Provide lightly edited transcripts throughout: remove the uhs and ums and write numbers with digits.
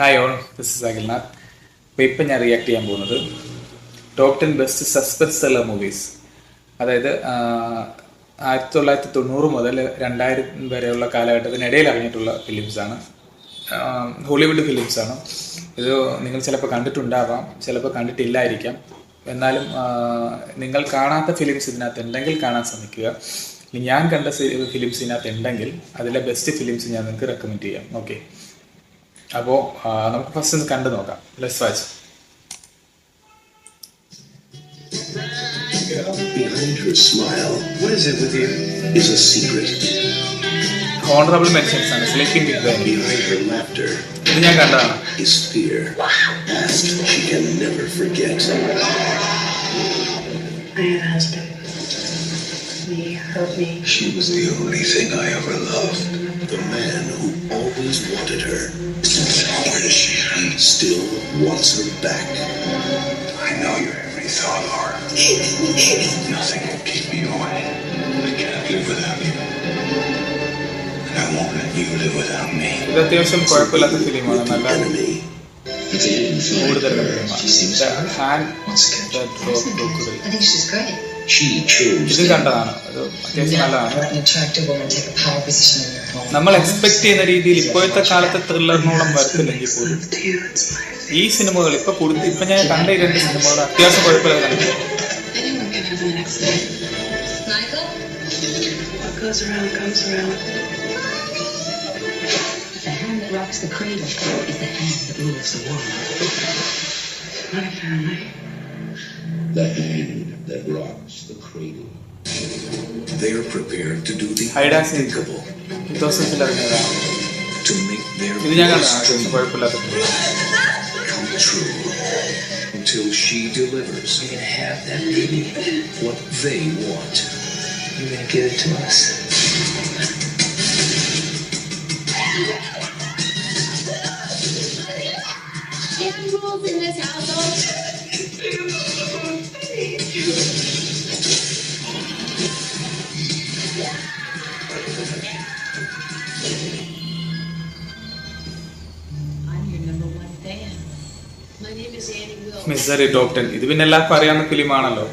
Hi all, this is Akhilnath. അപ്പോൾ ഇപ്പം ഞാൻ റിയാക്ട് ചെയ്യാൻ പോകുന്നത് top 10 best suspense thriller movies. അതായത് 1990 മുതൽ 2000 വരെയുള്ള കാലഘട്ടത്തിനിടയിൽ ഇറങ്ങിയിട്ടുള്ള ഫിലിംസാണ്. ഹോളിവുഡ് ഫിലിംസാണ്. ഇത് നിങ്ങൾ ചിലപ്പോൾ കണ്ടിട്ടുണ്ടാവാം, ചിലപ്പോൾ കണ്ടിട്ടില്ലായിരിക്കാം. എന്നാലും നിങ്ങൾ കാണാത്ത ഫിലിംസ് ഇതിനകത്ത് ഉണ്ടെങ്കിൽ കാണാൻ ശ്രമിക്കുക. ഞാൻ കണ്ട ഫിലിംസ് ഇതിനകത്ത് ഉണ്ടെങ്കിൽ അതിലെ ബെസ്റ്റ് ഫിലിംസ് ഞാൻ നിങ്ങൾക്ക് റെക്കമെൻഡ് ചെയ്യാം. ഓക്കെ, അപ്പോൾ നമുക്ക് ഫസ്റ്റ് ഒന്ന് കണ്ടു നോക്കാം. Let's watch. Behind her smile, what is it with you? Is a secret. Honorable mentions ആണ് Sleeping with Benny. Behind her laughter ഇത് ഞാൻ കണ്ടതാണ്. is fear. Past she can never forget. I had a husband. He hurt me. She was the only thing I ever loved. The man who always wanted her. Where is she? Still wants her back. I know your every thought, Laura. Nothing can keep me away. I can't live without you. And I won't let you live without me. ഇത് അത്യാവശ്യം കുഴപ്പമില്ലാത്ത ഫിലിമാണ്. നല്ല Enemy. കൂടുതൽ ഫിലിമാണ്. I think she's great. She chose. ഇത് കണ്ടതാണ്. അത് അത്യാവശ്യം നല്ലതാണ്. Let an attractive woman take a power position in your home. നമ്മൾ എക്സ്പെക്ട് ചെയ്യുന്ന രീതിയിൽ ഇപ്പോഴത്തെ കാലത്തെ ത്രില്ലറിനോളം വരത്തില്ലെങ്കിൽ പോലും ഈ സിനിമകൾ ഇപ്പൊ ഞാൻ കണ്ട ഈ രണ്ട് സിനിമകൾ അത്യാവശ്യം കുഴപ്പമില്ല. Anyone can have an accident. Michael? What goes around comes around. The hand that rocks the cradle is the hand that rules the world. Not a family. The hand that rocks the cradle. They are prepared to do the unthinkable. To make their ഇത് ഞാൻ കണ്ടതാണ്. അത്യാവശ്യം കുഴപ്പമില്ലാത്ത film. come true. Until she delivers. You're gonna have that baby. What they want. You're gonna give it to us. Any rules in this household? I'm your number one fan. My name is Annie Will. Misery top 10. ഇത് പിന്നെ എല്ലാവർക്കും അറിയാവുന്ന ഫിലിമാണല്ലോ.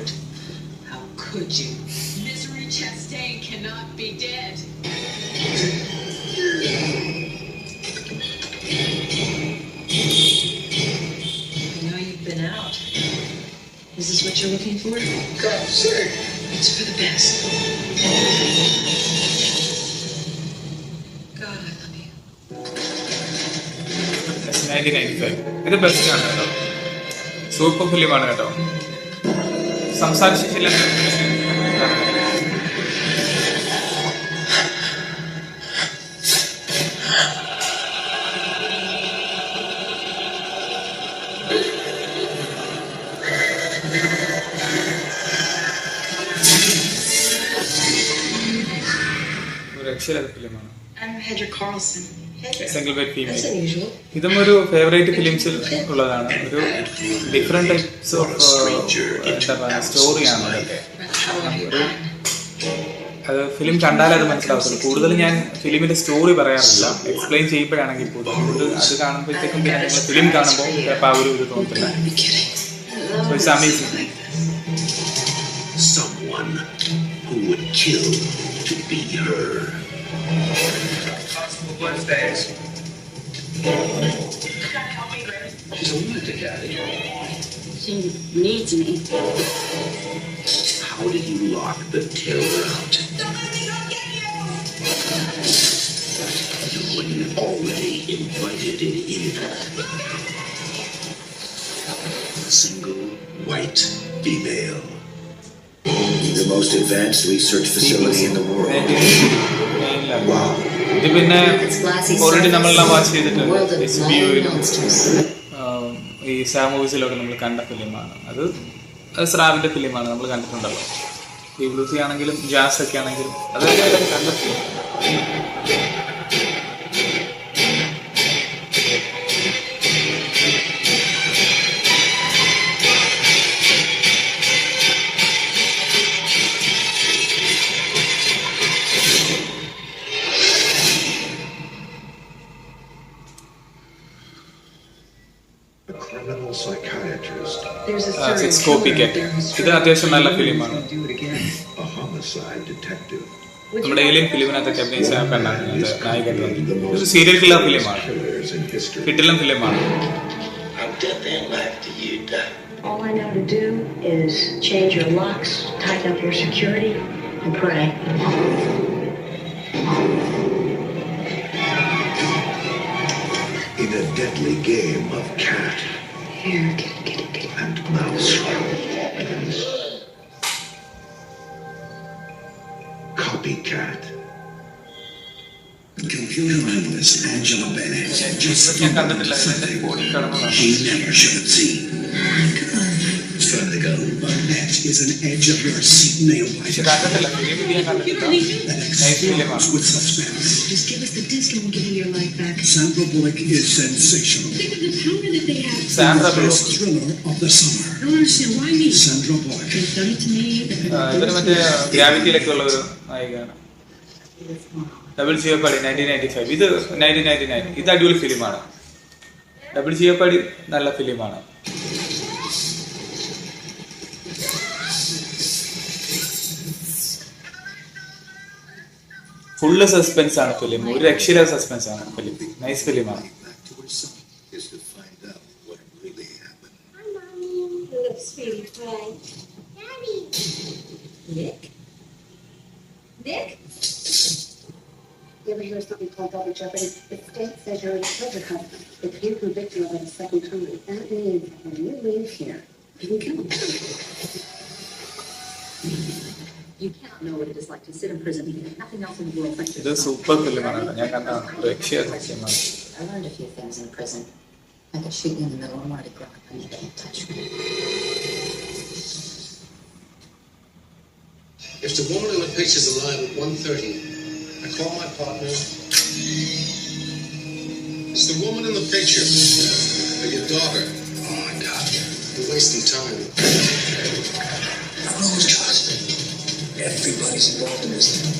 How could you? Misery Chastain cannot be dead. I know you've been out. Is this what you're looking for? God's sake. It's for the best. God, I love you. 1995. ഇത് best ആണ് കേട്ടോ. Super ഫിലിമാണ് കേട്ടോ. സംസാരിച്ചില്ല. രക്ഷയില്ലാത്ത ഫിലിമാണ്. I'm Hedrick Carlson. Single bed female. That's unusual. ഇതും ഒരു ഫേവറേറ്റ് ഫിലിംസിൽ ഉള്ളതാണ്. ഒരു ഡിഫറെന്റ് ടൈപ്സ് ഓഫ് എന്താ പറയുക സ്റ്റോറിയാണ് അതൊക്കെ. ഒരു അത് ഫിലിം കണ്ടാലേ അത് മനസ്സിലാവത്തുള്ളൂ. കൂടുതൽ ഞാൻ ഫിലിമിന്റെ സ്റ്റോറി പറയാറില്ല, എക്സ്പ്ലെയിൻ ചെയ്യുമ്പോഴാണെങ്കിൽ പോലും അത് കാണുമ്പോഴത്തേക്കും പിന്നെ നിങ്ങൾ ഫിലിം കാണുമ്പോൾ ചിലപ്പോൾ ആ ഒരു ഇത് തോന്നത്തില്ല. So it's amazing. Someone who would kill to be her. She's a lunatic, Daddy. She needs me. How did you lock the terror out? You wouldn't already invited it in. A single white female. The most advanced research facility in the world. Wow. ഇത് പിന്നെ Its glassy already നമ്മളെല്ലാം watch surface, a ചെയ്തിട്ടുണ്ട്. world of HBO-യിലും monsters. ഈ മൂവീസിലൊക്കെ നമ്മൾ കണ്ട ഫിലിമാണ്. അത് സ്രാവിന്റെ ഫിലിമാണ്, നമ്മൾ കണ്ടിട്ടുണ്ടല്ലോ. ഈ ബ്ലൂസി ആണെങ്കിലും ജാസ് ഒക്കെ ആണെങ്കിലും അതൊക്കെ കണ്ട ഫിലിം. ഇറ്റ്സ് കോപ്പി കാറ്റ്. ഇത് അത്യാവശ്യം നല്ല ഫിലിമാണ്. A homicide detective. നമ്മുടെ ഏലിയൻ ഫിലിമിനകത്തൊക്കെ അഭിനയിച്ച പെണ്ണാണ് ഇതിന്റെ നായികയായിട്ട് വന്നത്. ഇത് സീരിയൽ കില്ലർ ഫിലിമാണ്, Killers in history. കിട്ടിലം ഫിലിമാണ്. How death and life to you, Doc? All I know to do is change your locks, tighten up your security, and pray. In a deadly game of cat Here, get it. and mouse. Copycat. Computer analyst Angela Bennett just ഞാൻ കണ്ടിട്ടില്ല, ഇതിന്റെ body കടന്നതാണ്. he never should have seen. Vertigo. Burnett is an edge of your seat nail പക്ഷെ biter. കണ്ടിട്ടില്ല, film ഞാൻ കണ്ടിട്ടില്ല. That nice ഫിലിമാണ്. explodes with suspense. Just give us the disc and we'll give you your life back. Sandra Bullock is sensational. Think of the power that they have. Sandra The best Bullock. thriller of the summer. I don't understand why me. Sandra Bullock. They've done it to me. ഇവര് മറ്റേ ഗ്രാവിറ്റിയിലൊക്കെ ഉള്ള ഒരു നായികയാണ്. Double ജിയോപ്പാടി 1995. ഇത് 1999. ഇത് അടിപൊളി ഫിലിമാണ്. Double ജിയോപ്പാടി നല്ല ഫിലിമാണ്. ഫുള്ള് സസ്പെൻസ് ആണ് ഫിലിം. ഒരു രക്ഷയില്ലാത്ത സസ്പെൻസ് ആണ് ഫിലിം. നൈസ് ഫിലിമാണ്. Back to her son is to find out what really happened. Hi, Mommy. Look, sweetie pie. Daddy. Nick? Nick? You ever hear something called double jeopardy? The state says you're a treasure hunt. If you convict you of it a second time, that means when you leave here, you can kill him. You cannot know what it is like to sit in prison. Nothing else in the world like ഇത് super ഫിലിമാണ്. ഞാൻ കണ്ടതാണ്. രക്ഷയില്ലാത്ത ഫിലിമാണ്. I learned a few things in prison. I could shoot you in the middle of Mardi Gras, but you can't touch me. If the woman in the picture's alive at 1:30, I call my partner. It's the woman in the picture. Or your daughter. Oh, my God. You're wasting time. Rose, trust me. Everybody's involved in this thing.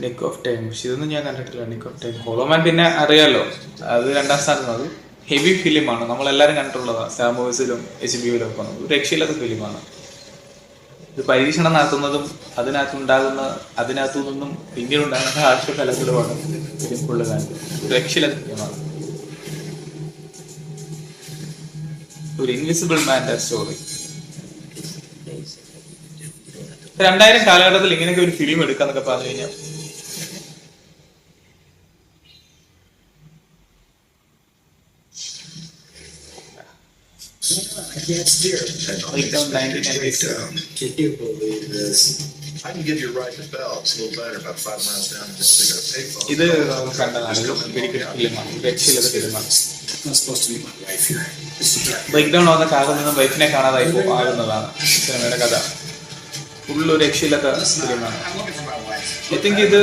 Nick of time. പക്ഷെ ഇതൊന്നും ഞാൻ കണ്ടിട്ടില്ല. Nick of time. ഹോളോമാൻ പിന്നെ അറിയാലോ, അത് രണ്ടാം സ്ഥാനത്ത്. അത് ഹെവി ഫിലിമാണ്. നമ്മളെല്ലാവരും കണ്ടിട്ടുള്ളതാണ്. സാമൂസിലും HBO ഒക്കെ വന്നത്. ഒരു രക്ഷയില്ലാത്ത ഫിലിമാണ്. ഇത് പരീക്ഷണം നടത്തുന്നതും അതിനകത്തു നിന്നും പിന്നീട് ഉണ്ടാകുന്ന ആവശ്യഫലങ്ങളുമാണ് ഫിലിം ഫുള്ള് കാണിക്കുന്നത്. ഒരു രക്ഷയില്ലാത്ത ഫിലിമാണ്. ഒരു ഇൻവിസിബിൾ മാൻ്റെ സ്റ്റോറി. 2000 കാലഘട്ടത്തിൽ ഇങ്ങനെയൊക്കെ ഒരു ഫിലിം എടുക്കാന്നൊക്കെ പറഞ്ഞു കഴിഞ്ഞാൽ I can't steer. Breakdown 1996. Can you believe this? I can give you a ride to Bell. It's a little better, about 5 miles down. Just they got a payphone. ഇത് കണ്ടതാണ്. ഒരു വെടിക്കെട്ട് ഫിലിമാണ്. രക്ഷയില്ലാത്ത ഫിലിമാണ്. I'm not supposed to meet my wife here. This is a break down ആവുന്ന കാറിൽ നിന്നും വൈഫിനെ കാണാതായി ആകുന്നതാണ് സിനിമയുടെ കഥ. ഫുള്ളൊരു രക്ഷയില്ലാത്ത ഫിലിമാണ്. ഐ തിങ്ക് ഇത്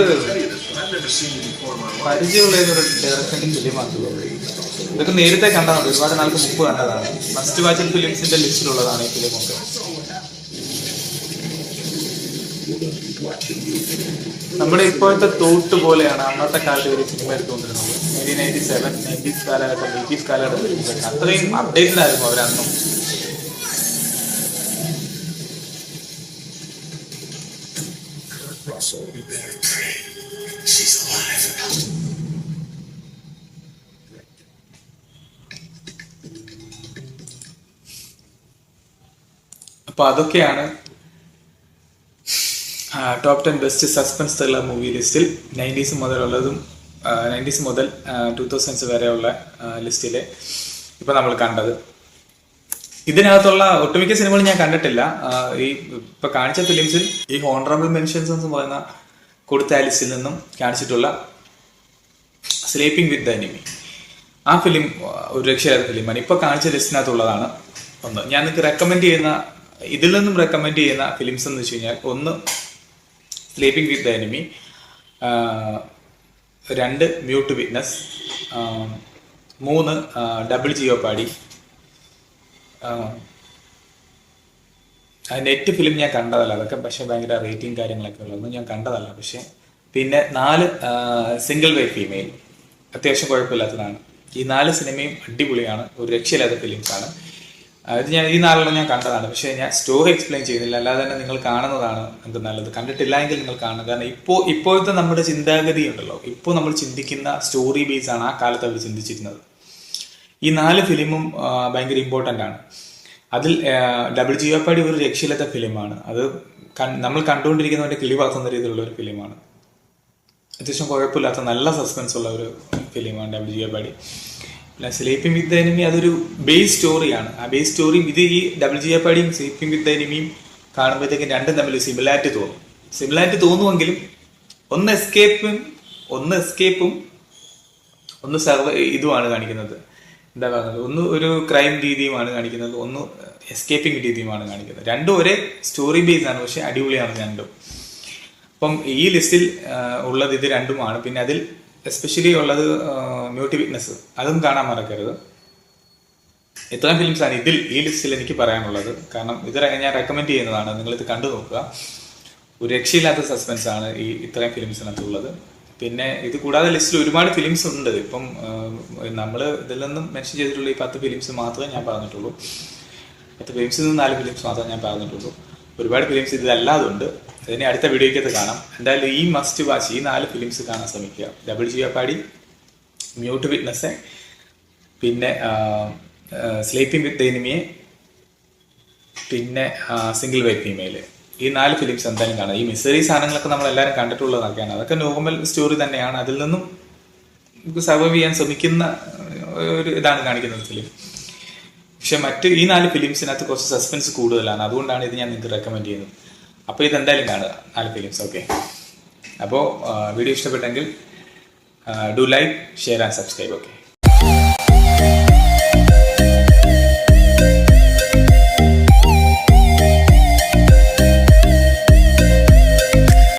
പരിചയമുള്ള ഒരു ഡയറക്ടറിന്റെ ഫിലിമാണ്. ഇതൊക്കെ നേരത്തെ കണ്ടതാണ്. ഒരുപാട് നാൾക്ക് മുമ്പ് കണ്ടതാണ്. മസ്റ്റ് വാച്ച് ഫിലിംസിന്റെ ലിസ്റ്റിലുള്ളതാണ് ഈ ഫിലിമൊക്കെ. നമ്മുടെ ഇപ്പോഴത്തെ തോട്ട് പോലെയാണ് അന്നത്തെ കാലത്ത് ഒരു സിനിമ എടുത്തുകൊണ്ടിരുന്നത്. 1997, 90s കാലഘട്ടം, 80s കാലഘട്ടം. അത്രയും അപ്ഡേറ്റഡ് ആയിരുന്നു അവരന്നും. Russell. You better pray. She's alive. അപ്പൊ അതൊക്കെയാണ് top 10 best suspense thriller movie ലിസ്റ്റിൽ 90s മുതലുള്ളതും 90s മുതൽ 2000s വരെയുള്ള ലിസ്റ്റിലെ ഇപ്പൊ നമ്മൾ കണ്ടത്. ഇതിനകത്തുള്ള ഒട്ടുമിക്ക സിനിമകളും ഞാൻ കണ്ടിട്ടില്ല. ഈ ഇപ്പൊ കാണിച്ച ഫിലിംസിൽ ഈ ഹോണറബിൾ മെൻഷൻസ് എന്ന് പറയുന്ന കൊടുത്ത ലിസ്റ്റിൽ നിന്നും കാണിച്ചിട്ടുള്ള സ്ലീപ്പിംഗ് വിത്ത് ദ എനിമി, ആ ഫിലിം ഒരു രക്ഷയില്ലാത്ത ഫിലിമാണ്. ഇപ്പൊ കാണിച്ച ലിസ്റ്റിനകത്തുള്ളതാണ്. ഒന്ന് ഞാൻ നിങ്ങൾക്ക് റെക്കമെൻഡ് ചെയ്യുന്ന, ഇതിൽ നിന്നും റെക്കമെൻഡ് ചെയ്യുന്ന ഫിലിംസ് എന്ന് വെച്ച് കഴിഞ്ഞാൽ, ഒന്ന് sleeping with the enemy, 2 mute witness, 3 double jeopardy, നെറ്റ് ഫിലിം ഞാൻ കണ്ടതല്ല, അതൊക്കെ പക്ഷേ ഭയങ്കര റേറ്റിംഗ് കാര്യങ്ങളൊക്കെ ഉള്ളതൊന്നും ഞാൻ കണ്ടതല്ല. പക്ഷേ പിന്നെ 4 സിംഗിൾ വൈ ഫീമെയിൽ അത്യാവശ്യം കുഴപ്പമില്ലാത്തതാണ്. ഈ 4 സിനിമയും അടിപൊളിയാണ്, ഒരു രക്ഷയില്ലാത്ത ഫിലിംസാണ്. അത് ഈ 4 ഞാൻ കണ്ടതാണ്. പക്ഷേ ഞാൻ സ്റ്റോറി എക്സ്പ്ലെയിൻ ചെയ്യുന്നില്ല, അല്ലാതെ തന്നെ നിങ്ങൾ കാണുന്നതാണ് നിങ്ങൾക്ക് നല്ലത്. കണ്ടിട്ടില്ല എങ്കിൽ നിങ്ങൾ കാണുക. കാരണം ഇപ്പോഴത്തെ നമ്മുടെ ചിന്താഗതി ഉണ്ടല്ലോ, ഇപ്പോൾ നമ്മൾ ചിന്തിക്കുന്ന സ്റ്റോറി ബേസ് ആണ് ആ കാലത്ത് അവർ ചിന്തിച്ചിരുന്നത്. ഈ 4 ഫിലിമും ഭയങ്കര ഇമ്പോർട്ടൻ്റ് ആണ്. അതിൽ ഡബിൾ ജീവപ്പാടി ഒരു രക്ഷയില്ലാത്ത ഫിലിമാണ്. അത് നമ്മൾ കണ്ടുകൊണ്ടിരിക്കുന്നവരുടെ കിളി പാത്തുന്ന രീതിയിലുള്ള ഒരു ഫിലിമാണ്. അത്യാവശ്യം കുഴപ്പമില്ലാത്ത നല്ല സസ്പെൻസ് ഉള്ള ഒരു ഫിലിമാണ് ഡബിൾ ജീവപ്പാടി. പിന്നെ സ്ലീപ്പിംഗ് വിത്ത് ദ എനിമി അതൊരു ബേസ് സ്റ്റോറിയാണ്. ആ ബേസ് സ്റ്റോറിയും ഈ ഡബിൾ ജീവപ്പാടിയും സ്ലീപ്പിംഗ് വിത്ത് ദ എനിമിയും കാണുമ്പോഴത്തേക്കും രണ്ടും തമ്മിൽ സിമിലാരിറ്റി തോന്നും. സിമിലാരിറ്റി തോന്നുമെങ്കിലും ഒന്ന് എസ്കേപ്പും ഒന്ന് ഇതുമാണ് കാണിക്കുന്നത്. എന്താ പറയുന്നത്, ഒന്ന് ഒരു ക്രൈം രീതിയുമാണ് കാണിക്കുന്നത്, ഒന്ന് എസ്കേപ്പിംഗ് രീതിയുമാണ് കാണിക്കുന്നത്. രണ്ടും ഒരേ സ്റ്റോറി ബേസ് ആണ്, പക്ഷെ അടിപൊളിയാണ് രണ്ടും. അപ്പം ഈ ലിസ്റ്റിൽ ഉള്ളത് ഇത് രണ്ടുമാണ്. പിന്നെ അതിൽ എസ്പെഷ്യലി ഉള്ളത് മ്യൂട്ട് വിറ്റ്നസ്, അതും കാണാൻ മറക്കരുത്. ഇത്രയും ഫിലിംസാണ് ഈ ലിസ്റ്റിൽ എനിക്ക് പറയാനുള്ളത്. കാരണം ഇത് ഞാൻ റെക്കമെൻഡ് ചെയ്യുന്നതാണ്, നിങ്ങളിത് കണ്ടു നോക്കുക. ഒരു രക്ഷയില്ലാത്ത സസ്പെൻസ് ആണ് ഇത്രയും ഫിലിംസിനകത്തുള്ളത്. പിന്നെ ഇത് കൂടാതെ ലിസ്റ്റിൽ ഒരുപാട് ഫിലിംസ് ഉണ്ട്. ഇപ്പം നമ്മൾ ഇതിൽ നിന്നും മെൻഷൻ ചെയ്തിട്ടുള്ള ഈ 10 ഫിലിംസ് മാത്രമേ ഞാൻ പറഞ്ഞിട്ടുള്ളൂ. 10 ഫിലിംസിൽ നിന്ന് 4 ഫിലിംസ് മാത്രമേ ഞാൻ പറഞ്ഞിട്ടുള്ളൂ. ഒരുപാട് ഫിലിംസ് ഇതിലല്ലാതെ ഉണ്ട്. അതിനെ അടുത്ത വീഡിയോയ്ക്കകത്ത് കാണാം. എന്തായാലും ഈ മസ്റ്റ് വാച്ച് ഈ 4 ഫിലിംസ് കാണാൻ ശ്രമിക്കുക. ഡബിൾ ജീവപ്പാടി, മ്യൂട്ട് വിറ്റ്നസ്, പിന്നെ സ്ലീപ്പിംഗ് വിത്ത് എനിമിയെ, പിന്നെ സിംഗിൾ വൈ ഫീമെയിൽ. ഈ 4 ഫിലിംസ് എന്തായാലും കാണാം. ഈ മിസ്റ്ററി സാധനങ്ങളൊക്കെ നമ്മൾ എല്ലാവരും കണ്ടിട്ടുള്ളതൊക്കെയാണ്. അതൊക്കെ നോർമൽ സ്റ്റോറി തന്നെയാണ്. അതിൽ നിന്നും നമുക്ക് സർവൈവ് ചെയ്യാൻ ശ്രമിക്കുന്ന ഒരു ഇതാണ് കാണിക്കുന്നത് ഫിലിം. പക്ഷെ ഈ 4 ഫിലിംസിനകത്ത് കുറച്ച് സസ്പെൻസ് കൂടുതലാണ്. അതുകൊണ്ടാണ് ഇത് ഞാൻ നിങ്ങൾക്ക് റെക്കമെൻഡ് ചെയ്യുന്നത്. അപ്പോൾ ഇതെന്തായാലും കാണുക 4 ഫിലിംസ്. ഓക്കെ, അപ്പോൾ വീഡിയോ ഇഷ്ടപ്പെട്ടെങ്കിൽ do like, share and subscribe. Okay.